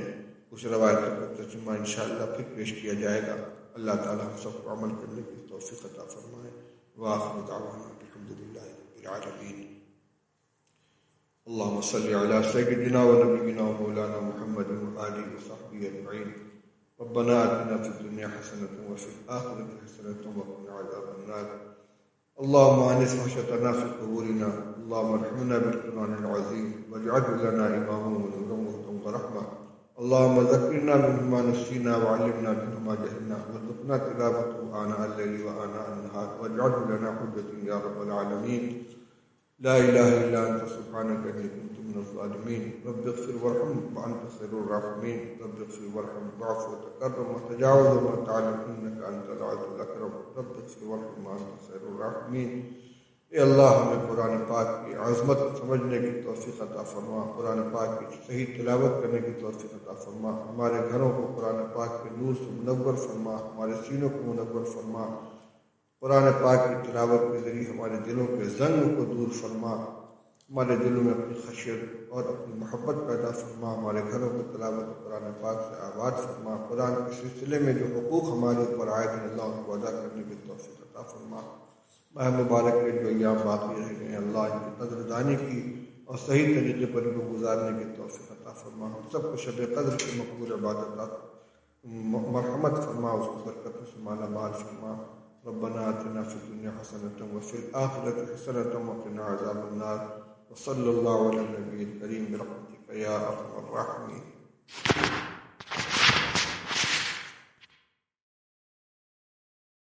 کچھ روایتوں کا ترجمہ انشاءاللہ پھر پیش کیا جائے گا۔ اللہ تعالیٰ ہم سب کو عمل کرنے کی توفیق عطا فرمائے۔ وآخر دعوانا الحمدللہ رب العالمین۔ اللہم صلی علی سیدنا و نبینا و مولانا محمد وآلہ وصحبہ اجمعین۔ ربنا آتنا فی الدنیا حسنۃ وفی الآخرۃ حسنۃ وقنا عذاب النار۔ اللهم آنس وحشتنا في قبورنا، اللهم ارحمنا بالقرآن العظيم واجعله لنا إماما ونورا وهدى ورحمة، اللهم ذكرنا منه ما نسينا وعلمنا منه ما جهلنا، وارزقنا تلاوته آناء الليل وآناء النهار، واجعله لنا حجة يا رب العالمين۔ لا إله إلا أنت سبحانك إني كنت من الظالمين۔ رب اغفر وارحم وأنت خير الراحمين، رب اغفر وارحم واعف وتكرم وتجاوز وما تعلم إنك أنت العزيز الأكرم، رب اغفر وارحم وأنت خير الراحمين۔ اے اللہ ہمیں قرآن پاک کی عظمت سمجھنے کی توفیق عطا فرما، قرآن پاک کی صحیح تلاوت کرنے کی توفیق عطا فرما، ہمارے گھروں کو قرآن پاک کے نور سے منور فرما، ہمارے سینوں کو منور فرما، قرآن پاک کی تلاوت کے ذریعے ہمارے دلوں کے زنگ کو دور فرما، ہمارے دلوں میں اپنی خشیت اور اپنی محبت پیدا فرما، ہمارے گھروں کو تلاوت قرآن پاک سے آباد فرما، قرآن کے سلسلے میں جو حقوق ہمارے اوپر عائد ہیں اللہ ان کو ادا کرنے کی توفیق عطا فرما۔ ماہ مبارک کے جو ایام باقی رہ گئے ہیں اللہ ان کی قدر دانی کی اور صحیح طریقے پر ان کو گزارنے کی توفیق عطا فرما۔ ہم سب کو شب قدر کی مقبول عبادت مرحمت فرما، اس کو برکتوں سے مالا مال فرما۔ ربنا آتنا فی الدنیا حسنۃ وفی الآخرۃ حسنۃ وقنا عذاب النار، وصلی اللہ علی النبی الکریم برحمتک یا ارحم الراحمین۔